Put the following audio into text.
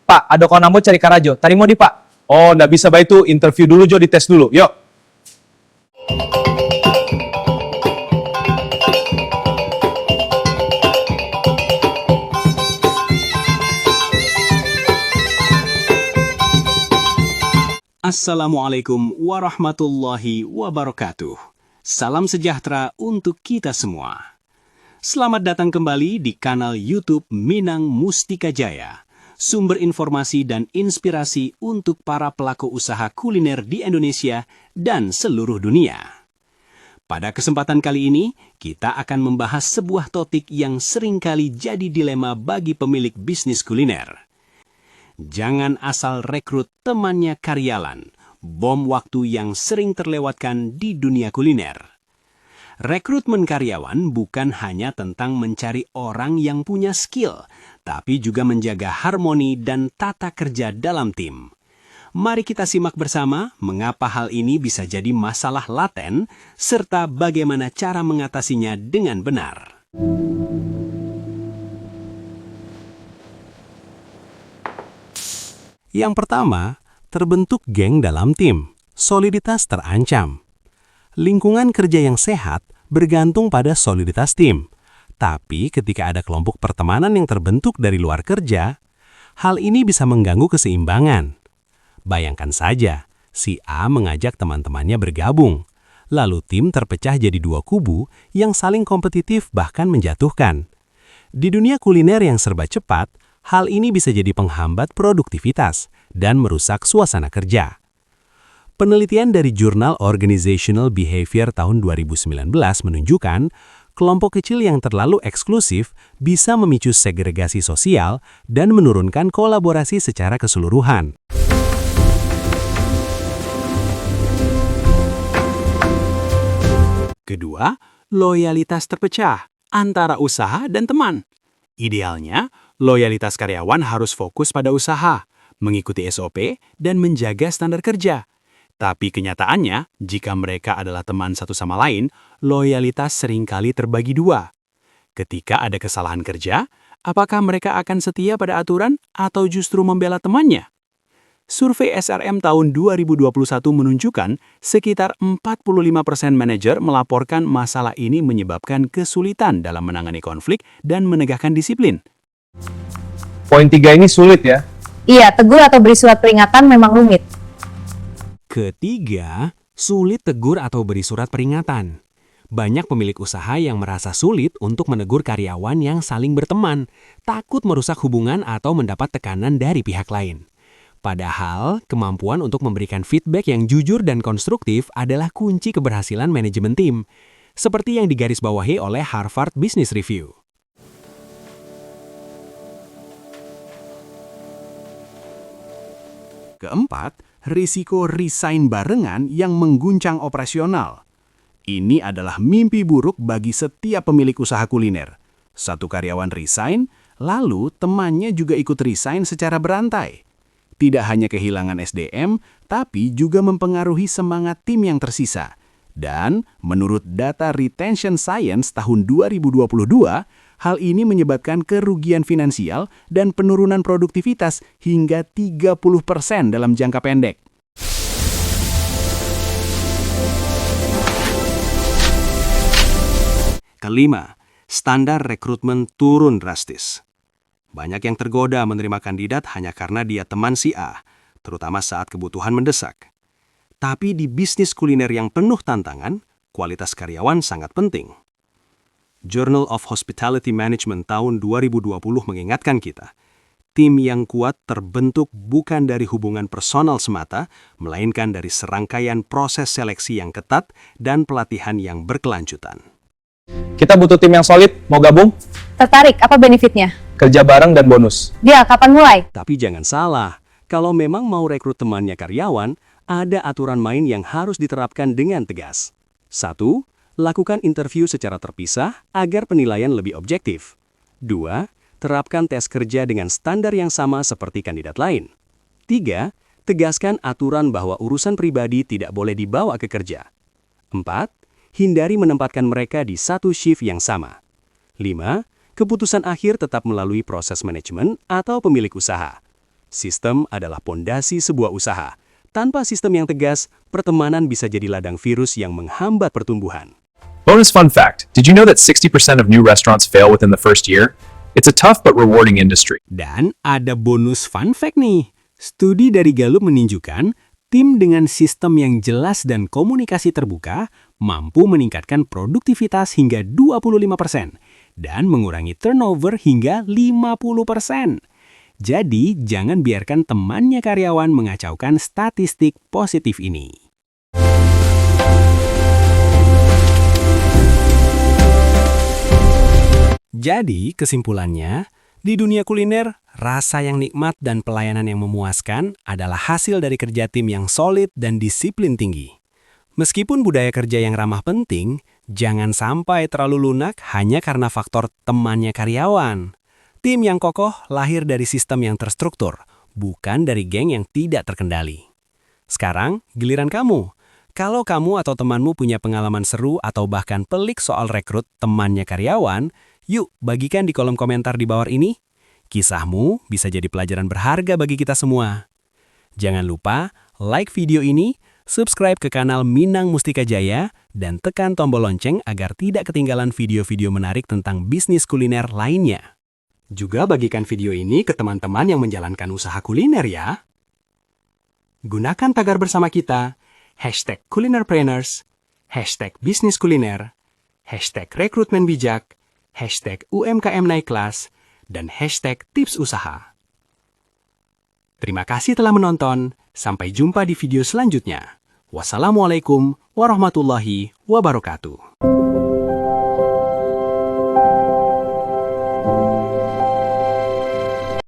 Pak, ada konamo cari Karajo. Tadi mau di Pak. Oh, nggak bisa baik itu. Interview dulu, Jo. Dites dulu. Yuk. Assalamualaikum warahmatullahi wabarakatuh. Salam sejahtera untuk kita semua. Selamat datang kembali di kanal YouTube Minang Mustika Jaya, sumber informasi dan inspirasi untuk para pelaku usaha kuliner di Indonesia dan seluruh dunia. Pada kesempatan kali ini, kita akan membahas sebuah topik yang seringkali jadi dilema bagi pemilik bisnis kuliner. Jangan asal rekrut temannya karyawan, bom waktu yang sering terlewatkan di dunia kuliner. Rekrutmen karyawan bukan hanya tentang mencari orang yang punya skill, tapi juga menjaga harmoni dan tata kerja dalam tim. Mari kita simak bersama mengapa hal ini bisa jadi masalah laten, serta bagaimana cara mengatasinya dengan benar. Yang pertama, terbentuk geng dalam tim. Soliditas terancam. Lingkungan kerja yang sehat bergantung pada soliditas tim. Tapi ketika ada kelompok pertemanan yang terbentuk dari luar kerja, hal ini bisa mengganggu keseimbangan. Bayangkan saja, si A mengajak teman-temannya bergabung. Lalu tim terpecah jadi dua kubu yang saling kompetitif bahkan menjatuhkan. Di dunia kuliner yang serba cepat, hal ini bisa jadi penghambat produktivitas dan merusak suasana kerja. Penelitian dari jurnal Organizational Behavior tahun 2019 menunjukkan kelompok kecil yang terlalu eksklusif bisa memicu segregasi sosial dan menurunkan kolaborasi secara keseluruhan. Kedua, loyalitas terpecah antara usaha dan teman. Idealnya, loyalitas karyawan harus fokus pada usaha, mengikuti SOP, dan menjaga standar kerja. Tapi kenyataannya, jika mereka adalah teman satu sama lain, loyalitas seringkali terbagi dua. Ketika ada kesalahan kerja, apakah mereka akan setia pada aturan atau justru membela temannya? Survei SRM tahun 2021 menunjukkan sekitar 45% manajer melaporkan masalah ini menyebabkan kesulitan dalam menangani konflik dan menegakkan disiplin. Poin 3 ini sulit ya. Iya, tegur atau beri surat peringatan memang rumit. Ketiga, sulit tegur atau beri surat peringatan. Banyak pemilik usaha yang merasa sulit untuk menegur karyawan yang saling berteman, takut merusak hubungan atau mendapat tekanan dari pihak lain. Padahal, kemampuan untuk memberikan feedback yang jujur dan konstruktif adalah kunci keberhasilan manajemen tim, seperti yang digarisbawahi oleh Harvard Business Review. Keempat, risiko resign barengan yang mengguncang operasional. Ini adalah mimpi buruk bagi setiap pemilik usaha kuliner. Satu karyawan resign, lalu temannya juga ikut resign secara berantai. Tidak hanya kehilangan SDM, tapi juga mempengaruhi semangat tim yang tersisa. Dan menurut data Retention Science tahun 2022, hal ini menyebabkan kerugian finansial dan penurunan produktivitas hingga 30% dalam jangka pendek. Kelima, standar rekrutmen turun drastis. Banyak yang tergoda menerima kandidat hanya karena dia teman si A, terutama saat kebutuhan mendesak. Tapi di bisnis kuliner yang penuh tantangan, kualitas karyawan sangat penting. Journal of Hospitality Management tahun 2020 mengingatkan kita, tim yang kuat terbentuk bukan dari hubungan personal semata, melainkan dari serangkaian proses seleksi yang ketat dan pelatihan yang berkelanjutan. Kita butuh tim yang solid, mau gabung? Tertarik, apa benefitnya? Kerja bareng dan bonus. Dia, kapan mulai? Tapi jangan salah, kalau memang mau rekrut temannya karyawan, ada aturan main yang harus diterapkan dengan tegas. 1. Lakukan interview secara terpisah agar penilaian lebih objektif. 2. Terapkan tes kerja dengan standar yang sama seperti kandidat lain. 3. Tegaskan aturan bahwa urusan pribadi tidak boleh dibawa ke kerja. 4. Hindari menempatkan mereka di satu shift yang sama. 5. Keputusan akhir tetap melalui proses manajemen atau pemilik usaha. Sistem adalah pondasi sebuah usaha. Tanpa sistem yang tegas, pertemanan bisa jadi ladang virus yang menghambat pertumbuhan. Bonus fun fact. Did you know that 60% of new restaurants fail within the first year? It's a tough but rewarding industry. Dan ada bonus fun fact nih. Studi dari Gallup menunjukkan tim dengan sistem yang jelas dan komunikasi terbuka mampu meningkatkan produktivitas hingga 25% dan mengurangi turnover hingga 50%. Jadi, jangan biarkan temannya karyawan mengacaukan statistik positif ini. Jadi, kesimpulannya, di dunia kuliner, rasa yang nikmat dan pelayanan yang memuaskan adalah hasil dari kerja tim yang solid dan disiplin tinggi. Meskipun budaya kerja yang ramah penting, jangan sampai terlalu lunak hanya karena faktor temannya karyawan. Tim yang kokoh lahir dari sistem yang terstruktur, bukan dari geng yang tidak terkendali. Sekarang, giliran kamu. Kalau kamu atau temanmu punya pengalaman seru atau bahkan pelik soal rekrut temannya karyawan, yuk bagikan di kolom komentar di bawah ini. Kisahmu bisa jadi pelajaran berharga bagi kita semua. Jangan lupa like video ini, subscribe ke kanal Minang Mustika Jaya, dan tekan tombol lonceng agar tidak ketinggalan video-video menarik tentang bisnis kuliner lainnya. Juga bagikan video ini ke teman-teman yang menjalankan usaha kuliner ya. Gunakan tagar bersama kita, #kulinerpreneurs, #bisniskuliner, #rekrutmen bijak, #UMKM naik kelas, dan #tips usaha. Terima kasih telah menonton, sampai jumpa di video selanjutnya. Wassalamualaikum warahmatullahi wabarakatuh.